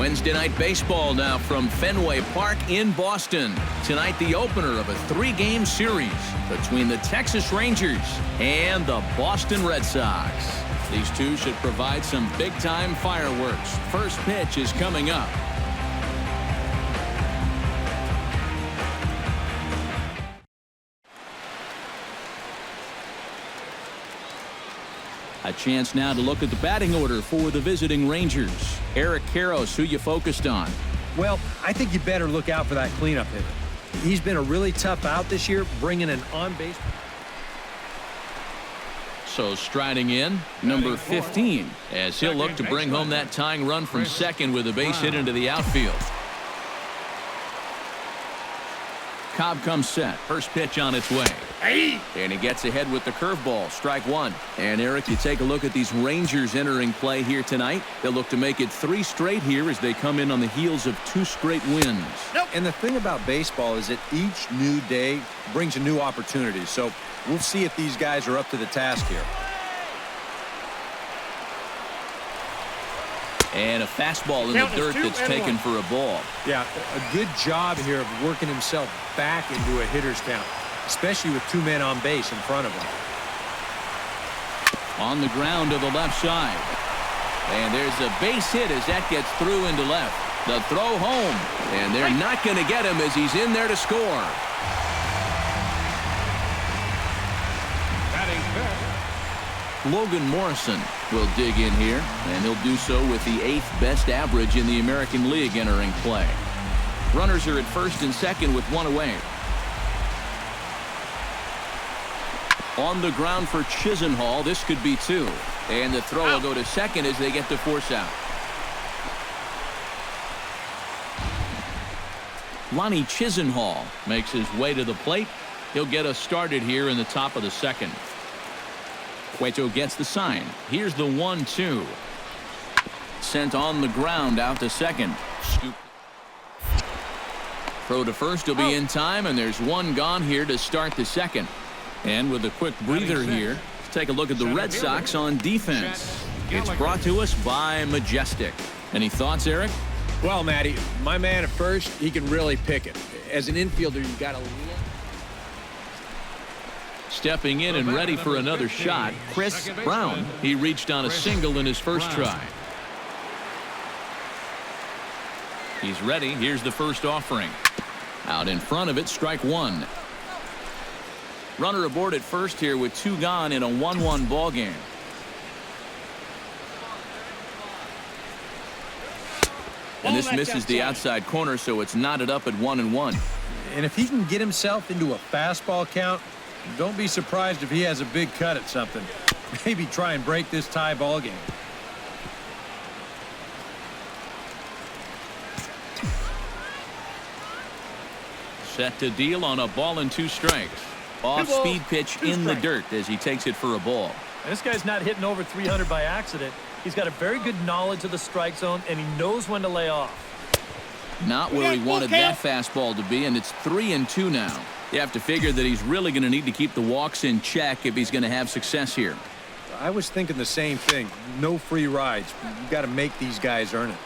Wednesday night baseball now from Fenway Park in Boston. Tonight, the opener of a 3-game series between the Texas Rangers and the Boston Red Sox. These two should provide some big-time fireworks. First pitch is coming up. A chance now to look at the batting order for the visiting Rangers. Eric Karros, who you focused on? Well, I think you better look out for that cleanup hitter. He's been a really tough out this year, bringing an on-base. So striding in, number 15, as he'll look to bring home that tying run from second with a base hit into the outfield. Cobb comes set. First pitch on its way. And he gets ahead with the curveball. Strike one. And Eric, you take a look at these Rangers entering play here tonight. They'll look to make it 3 straight here as they come in on the heels of 2 straight wins. And the thing about baseball is that each new day brings a new opportunity. So we'll see if these guys are up to the task here. And a fastball in the dirt that's taken for a ball. Yeah, a good job here of working himself back into a hitter's count, especially with 2 men on base in front of him. On the ground to the left side. And there's a base hit as that gets through into left. The throw home. And they're not going to get him as he's in there to score. Logan Morrison will dig in here, and he'll do so with the 8th best average in the American League entering play. Runners are at first and second with 1 away. On the ground for Chisenhall, this could be 2. And the throw will go to second as they get to force out. Lonnie Chisenhall makes his way to the plate. He'll get us started here in the top of the second. Cueto gets the sign. Here's the 1-2. Sent on the ground out to second. Scoop. Throw to first will be in time, and there's 1 gone here to start the second. And with a quick breather here, let's take a look at the Red Sox on defense. It's brought to us by Majestic. Any thoughts, Eric? Well, Matty, my man at first, he can really pick it. As an infielder, you've got to... Stepping in and ready for another shot, Chris Brown. He reached on a single in his first try. He's ready. Here's the first offering. Out in front of it, strike 1. Runner aboard at first here with 2 gone in a 1-1 ball game. And this misses the outside corner, so it's knotted up at 1-1. And if he can get himself into a fastball count, don't be surprised if he has a big cut at something. Maybe try and break this tie ball game. Set to deal on a ball and 2 strikes. Off-speed pitch in the dirt as he takes it for a ball. This guy's not hitting over 300 by accident. He's got a very good knowledge of the strike zone, and he knows when to lay off. Not where he wanted that fastball to be, and it's 3-2 now. You have to figure that he's really going to need to keep the walks in check if he's going to have success here. I was thinking the same thing. No free rides. You've got to make these guys earn it.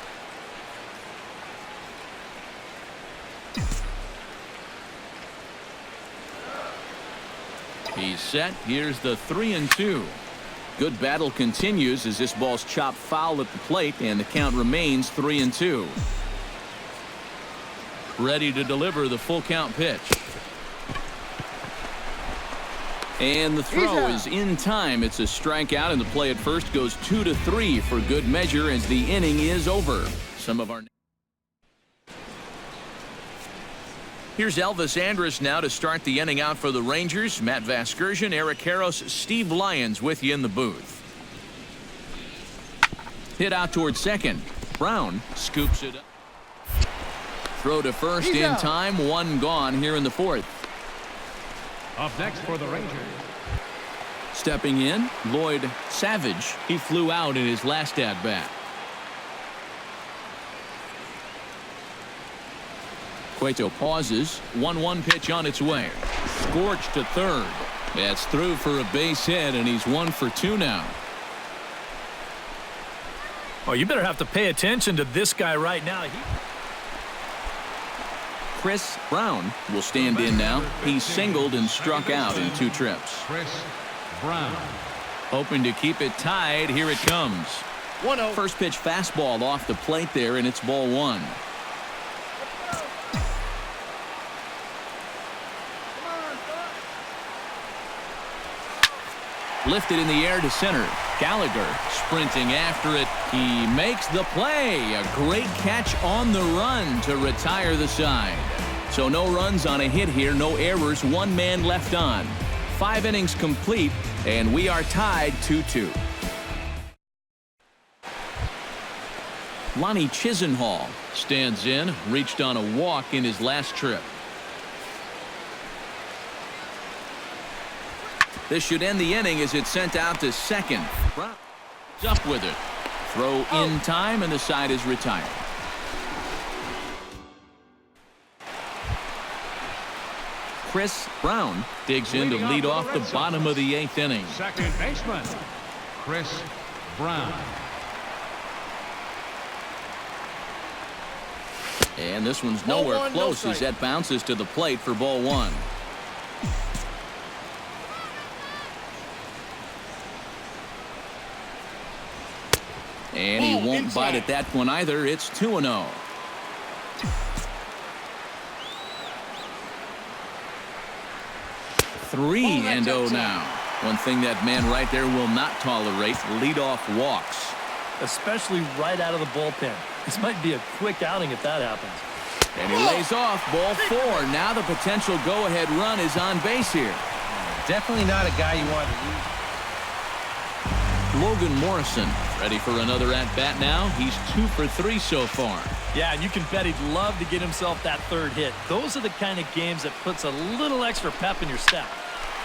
He's set. Here's the 3-2. Good battle continues as this ball's chopped foul at the plate, and the count remains 3-2. Ready to deliver the full count pitch. And the throw is in time. It's a strikeout, and the play at first goes 2-3 for good measure as the inning is over. Here's Elvis Andrus now to start the inning out for the Rangers. Matt Vasgersian, Eric Karros, Steve Lyons with you in the booth. Hit out towards second. Brown scoops it up. Throw to first in time. 1 gone here in the 4th. Up next for the Rangers. Stepping in, Lloyd Savage. He flew out in his last at-bat. Cueto pauses. 1-1 pitch on its way. Scorched to third. That's through for a base hit, and he's 1 for 2 now. Oh, you better have to pay attention to this guy right now. Chris Brown will stand in now. He's singled and struck out in 2 trips. Chris Brown. Hoping to keep it tied. Here it comes. 1-0. First pitch fastball off the plate there, and it's ball 1. Lifted in the air to center. Gallagher sprinting after it. He makes the play. A great catch on the run to retire the side. So no runs on a hit here, no errors, 1 man left on. 5 innings complete, and we are tied 2-2. Lonnie Chisenhall stands in, reached on a walk in his last trip. This should end the inning as it's sent out to second. Brown's up with it. Throw in time, and the side is retired. Chris Brown digs in to lead off the bottom of the 8th inning. Second baseman, Chris Brown. And this one's nowhere close as that bounces to the plate for ball 1. And he won't bite at that one either. It's 2-0. Three and 0 now. One thing that man right there will not tolerate, leadoff walks. Especially right out of the bullpen. This might be a quick outing if that happens. And he lays off ball 4. Now the potential go-ahead run is on base here. Definitely not a guy you want to use. Logan Morrison ready for another at-bat now. He's 2 for 3 so far. Yeah, and you can bet he'd love to get himself that 3rd hit. Those are the kind of games that puts a little extra pep in your step.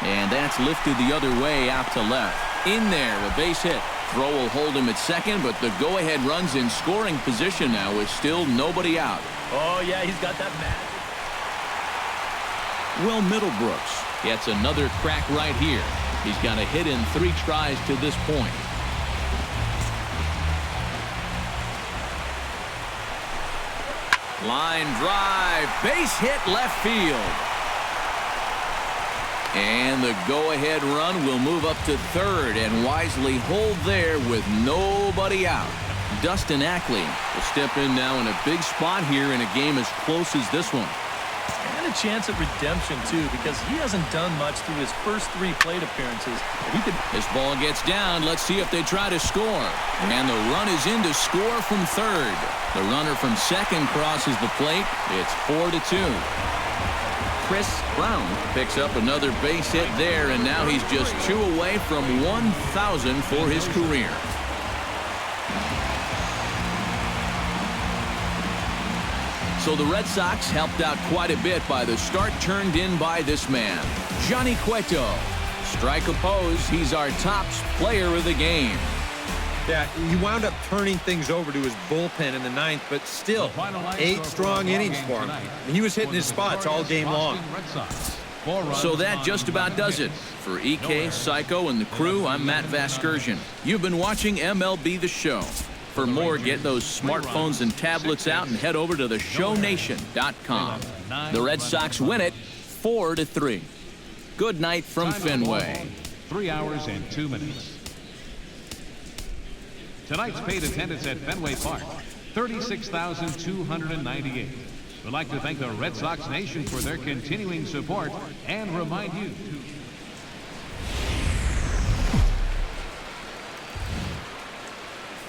And that's lifted the other way out to left. In there, a base hit. Throw will hold him at second, but the go-ahead run's in scoring position now with still nobody out. Oh, yeah, he's got that magic. Will Middlebrooks gets another crack right here. He's got a hit in 3 tries to this point. Line drive, base hit left field. And the go-ahead run will move up to 3rd and wisely hold there with nobody out. Dustin Ackley will step in now in a big spot here in a game as close as this one. And a chance at redemption, too, because he hasn't done much through his first 3 plate appearances. This ball gets down. Let's see if they try to score. And the run is in to score from 3rd. The runner from 2nd crosses the plate. It's 4-2. Chris Brown picks up another base hit there, and now he's just 2 away from 1,000 for his career. So the Red Sox helped out quite a bit by the start turned in by this man, Johnny Cueto. Strike opposed, he's our top player of the game. Yeah, he wound up turning things over to his bullpen in the 9th, but still, 8 strong innings for him. And he was hitting his spots all game long. So that just about does it. For EK, Psycho, and the crew, I'm Matt Vasgersian. You've been watching MLB The Show. For more, get those smartphones and tablets out and head over to theshownation.com. The Red Sox win it 4-3. Good night from Fenway. 3 hours and 2 minutes. Tonight's paid attendance at Fenway Park, 36,298. We'd like to thank the Red Sox Nation for their continuing support and remind you to...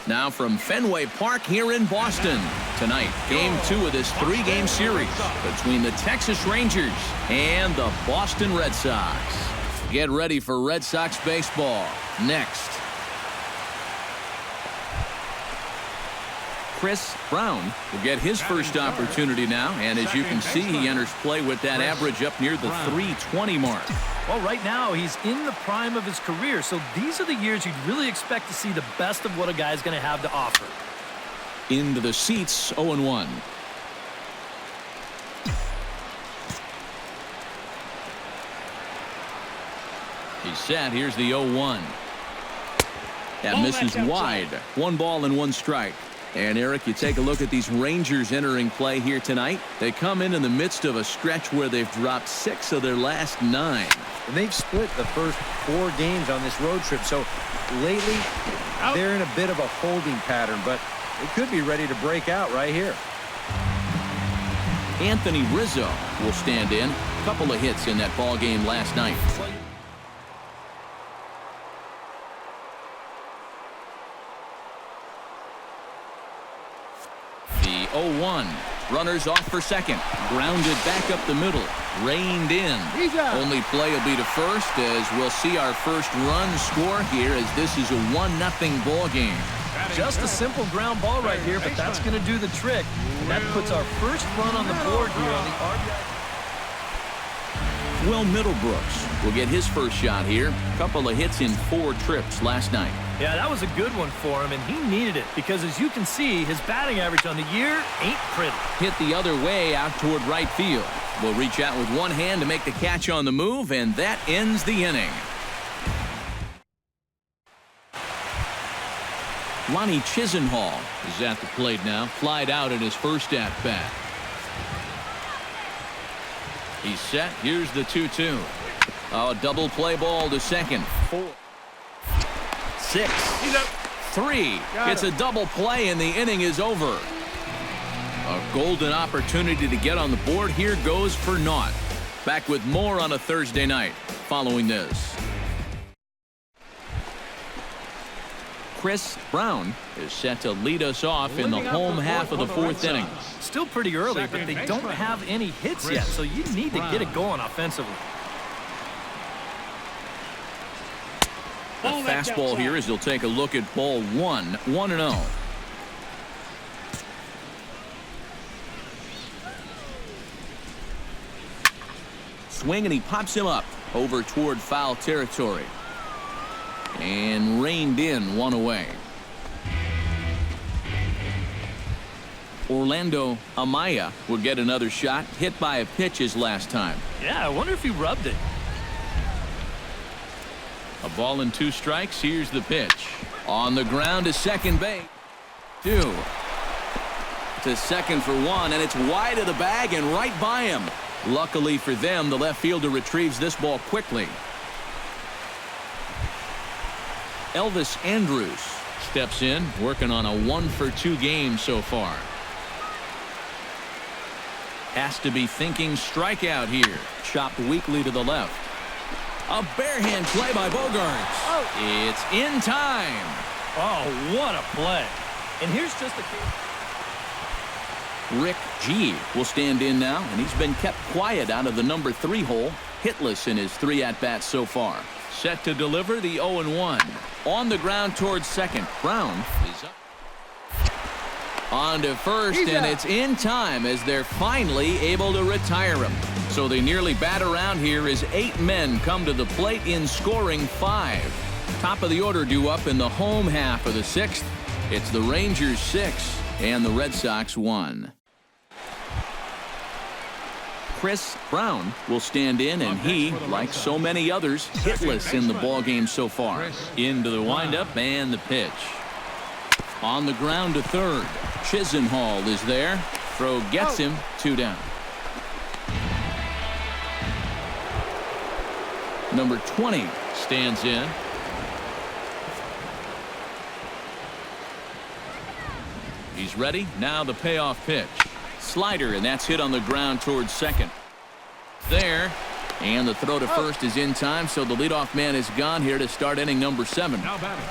Now from Fenway Park here in Boston. Tonight, Game 2 of this 3-game series between the Texas Rangers and the Boston Red Sox. Get ready for Red Sox baseball next. Chris Brown will get his first opportunity now, and as you can see, he enters play with that average up near the 320 mark. Well, right now, he's in the prime of his career, so these are the years you'd really expect to see the best of what a guy's going to have to offer. Into the seats, 0-1. He's set. Here's the 0-1. That misses wide. 1 ball and 1 strike. And, Eric, you take a look at these Rangers entering play here tonight. They come in the midst of a stretch where they've dropped 6 of their last 9. And they've split the first 4 games on this road trip. So, lately, they're in a bit of a holding pattern, but they could be ready to break out right here. Anthony Rizzo will stand in. A couple of hits in that ball game last night. The 0-1. Runners off for second. Grounded back up the middle. Reined in. Only play will be to first as we'll see our first run score here as this is a 1-0 ball game. Just a simple ground ball right here, but that's going to do the trick. And that puts our first run on the board here on the RBI. Will Middlebrooks will get his first shot here. A couple of hits in 4 trips last night. Yeah, that was a good one for him, and he needed it because, as you can see, his batting average on the year ain't pretty. Hit the other way out toward right field. Will reach out with one hand to make the catch on the move, and that ends the inning. Lonnie Chisenhall is at the plate now. Flied out in his first at-bat. He's set. Here's the 2-2. Oh, double play ball to second. 4, 6, 3. It's a double play, and the inning is over. A golden opportunity to get on the board here goes for naught. Back with more on a Thursday night following this. Chris Brown is set to lead us off in the home half of the 4th inning. Still pretty early, but they don't have any hits yet, so you need to get it going offensively. A fastball here as he'll take a look at ball 1, 1-0. Swing, and he pops him up over toward foul territory. And reined in, 1 away. Orlando Amaya will get another shot. Hit by a pitch his last time. Yeah, I wonder if he rubbed it. A ball and 2 strikes. Here's the pitch. On the ground to second base. 2. To second for 1, and it's wide of the bag and right by him. Luckily for them, the left fielder retrieves this ball quickly. Elvis Andrus steps in, working on a 1-for-2 game so far. Has to be thinking strikeout here. Chopped weakly to the left. A barehand play by Bogarts. It's in time. Oh, what a play. And here's just a case. Rick G will stand in now, and he's been kept quiet out of the number 3 hole. Hitless in his 3 at-bats so far. Set to deliver the 0-1. On the ground towards second. Brown is up. On to first, and it's in time as they're finally able to retire him. So they nearly bat around here as 8 men come to the plate in scoring 5. Top of the order due up in the home half of the 6th. It's the Rangers 6 and the Red Sox 1. Chris Brown will stand in, and he, like so many others, hitless in the ballgame so far. Into the windup and the pitch. On the ground to third. Chisenhall is there. Throw gets him. 2 down. Number 20 stands in. He's ready. Now the payoff pitch. Slider, and that's hit on the ground towards second. There, and the throw to first is in time, so the leadoff man is gone here to start inning number 7. Now batting,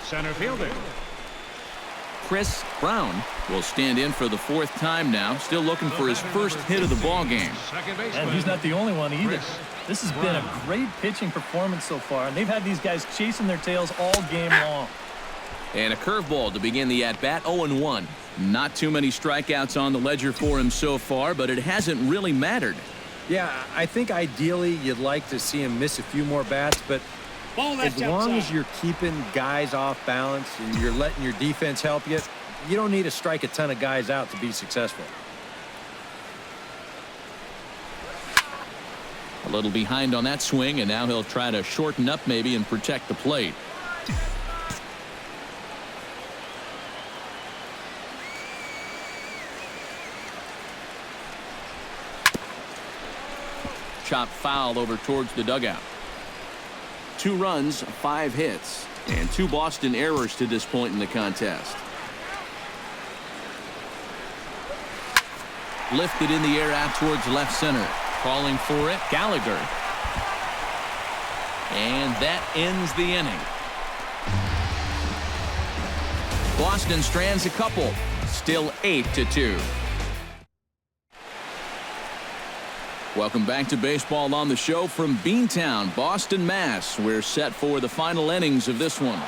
center fielder Chris Brown will stand in for the 4th time now, still looking for his first hit of the ball game. And he's not the only one either. This has been a great pitching performance so far, and they've had these guys chasing their tails all game long. And a curveball to begin the at-bat, 0-1. Not too many strikeouts on the ledger for him so far, but it hasn't really mattered. Yeah, I think ideally you'd like to see him miss a few more bats, but as long as you're keeping guys off balance and you're letting your defense help you, you don't need to strike a ton of guys out to be successful. A little behind on that swing, and now he'll try to shorten up maybe and protect the plate. top foul over towards the dugout. 2 runs, 5 hits, and 2 Boston errors to this point in the contest. Lifted in the air out towards left center. Calling for it, Gallagher. And that ends the inning. Boston strands a couple. Still 8-2. Welcome back to Baseball on the Show from Beantown, Boston, Mass. We're set for the final innings of this one.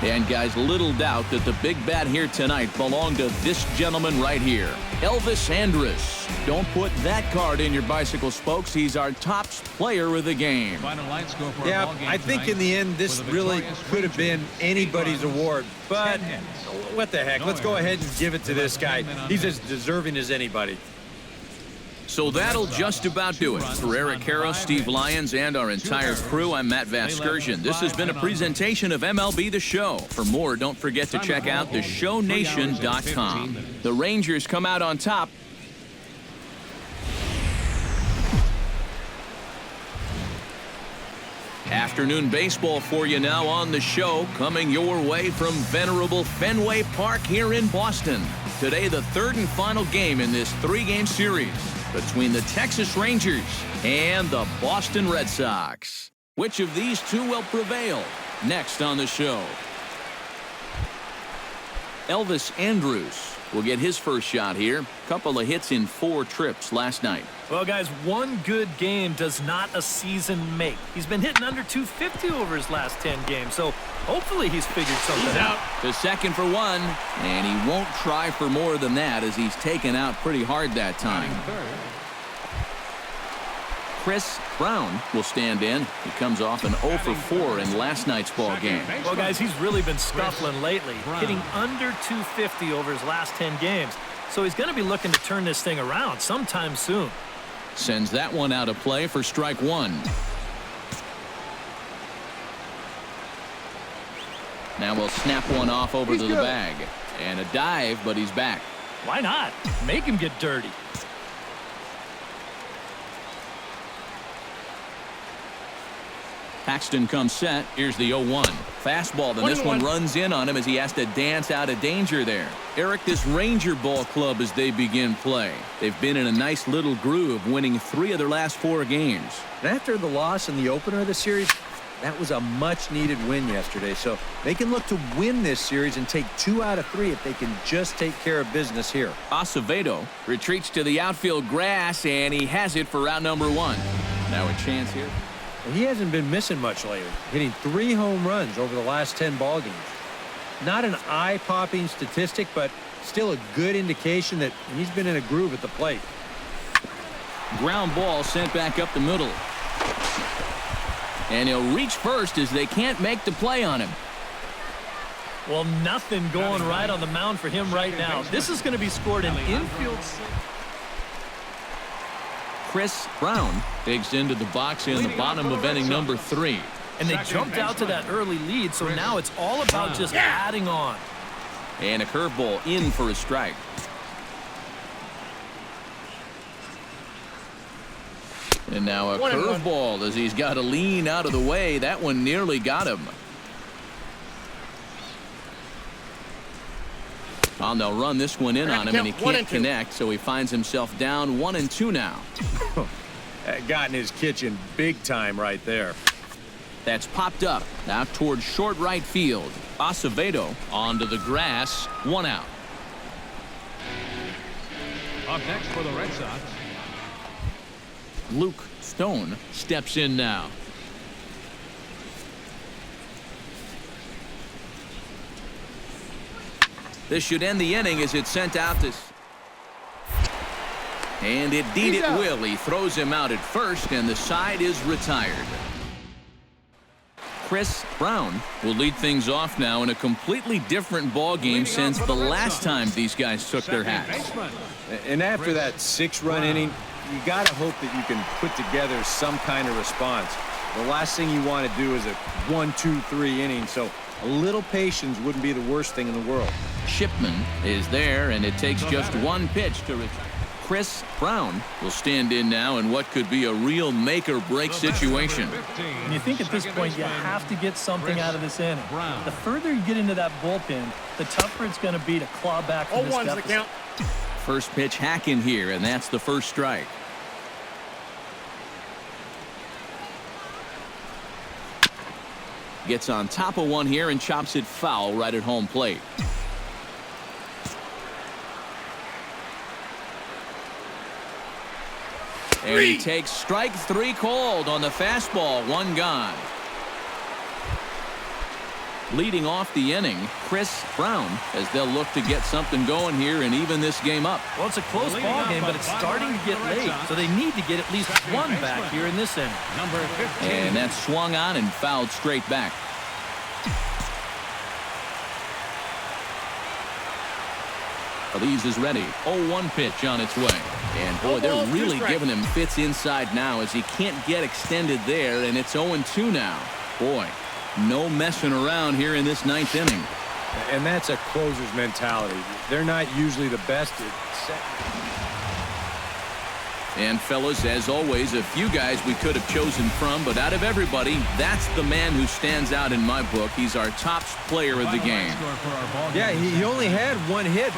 And guys, little doubt that the big bat here tonight belonged to this gentleman right here, Elvis Andrus. Don't put that card in your bicycle spokes. He's our top player of the game. Yeah, I think in the end this really could have been anybody's award, but what the heck? Let's go ahead and give it to this guy. He's as deserving as anybody. So that'll just about do it. For Eric Harrow, Steve Lyons, and our entire crew, I'm Matt Vasgersian. This has been a presentation of MLB The Show. For more, don't forget to check out theshownation.com. The Rangers come out on top. Afternoon baseball for you now on the show, coming your way from venerable Fenway Park here in Boston. Today, the third and final game in this 3-game series between the Texas Rangers and the Boston Red Sox. Which of these two will prevail? Next on the show. Elvis Andrus will get his first shot here. Couple of hits in 4 trips last night. Well, guys, one good game does not a season make. He's been hitting under 250 over his last 10 games, so hopefully he's figured something out. The second for 1, and he won't try for more than that as he's taken out pretty hard that time. Chris Brown will stand in. He comes off an 0 for 4 in last night's ball game. Well, guys, he's really been scuffling lately, hitting under 250 over his last 10 games. So he's going to be looking to turn this thing around sometime soon. Sends that one out of play for strike 1. Now we'll snap one off over to the bag. And a dive, but he's back. Why not? Make him get dirty. Paxton comes set. Here's the 0-1. Fastball, then this one runs in on him as he has to dance out of danger there. Eric, this Ranger ball club as they begin play. They've been in a nice little groove, winning 3 of their last 4 games. And after the loss in the opener of the series, that was a much-needed win yesterday. So they can look to win this series and take 2 out of 3 if they can just take care of business here. Acevedo retreats to the outfield grass, and he has it for out number 1. Now a chance here. He hasn't been missing much lately, hitting 3 home runs over the last 10 ball games. Not an eye-popping statistic, but still a good indication that he's been in a groove at the plate. Ground ball sent back up the middle. And he'll reach first as they can't make the play on him. Well, nothing going right on the mound for him right now. This is going to be scored in infield. Chris Brown digs into the box in the bottom of inning number 3. And they jumped out to that early lead, so now it's all about just adding on. And a curveball in for a strike. And now a curveball as he's got to lean out of the way. That one nearly got him. And they'll run this one in on him, and he can't connect, so he finds himself down 1-2 now. That got in his kitchen big time right there. That's popped up out towards short right field. Acevedo onto the grass, 1 out. Up next for the Red Sox, Luke Stone steps in now. This should end the inning as it's sent out this. And indeed it will. He throws him out at first, and the side is retired. Chris Brown will lead things off now in a completely different ball game since the last time these guys took their hats. And after that 6-run inning, you got to hope that you can put together some kind of response. The last thing you want to do is a 1-2-3 inning, so a little patience wouldn't be the worst thing in the world. Shipman is there, and it takes just 1 pitch to retire. Chris Brown will stand in now in what could be a real make-or-break situation. And you think at this point you have to get something out of this inning. The further you get into that bullpen, the tougher it's going to be to claw back from this deficit. First pitch hack in here, and that's the first strike. Gets on top of one here and chops it foul right at home plate. And he takes strike 3 called on the fastball. 1 gone. Leading off the inning, Chris Brown, as they'll look to get something going here and even this game up. Well, it's a close ball game, but it's starting to get late, so they need to get at least one back here in this inning. Number 15. And that's swung on and fouled straight back. Elise is ready. 0-1 pitch on its way. And boy, they're really giving him fits inside now as he can't get extended there, and it's 0-2 now. Boy, no messing around here in this 9th inning. And that's a closer's mentality. They're not usually the best at And fellas, as always, a few guys we could have chosen from, but out of everybody, that's the man who stands out in my book. He's our top player of the game. Yeah, he only had 1 hit,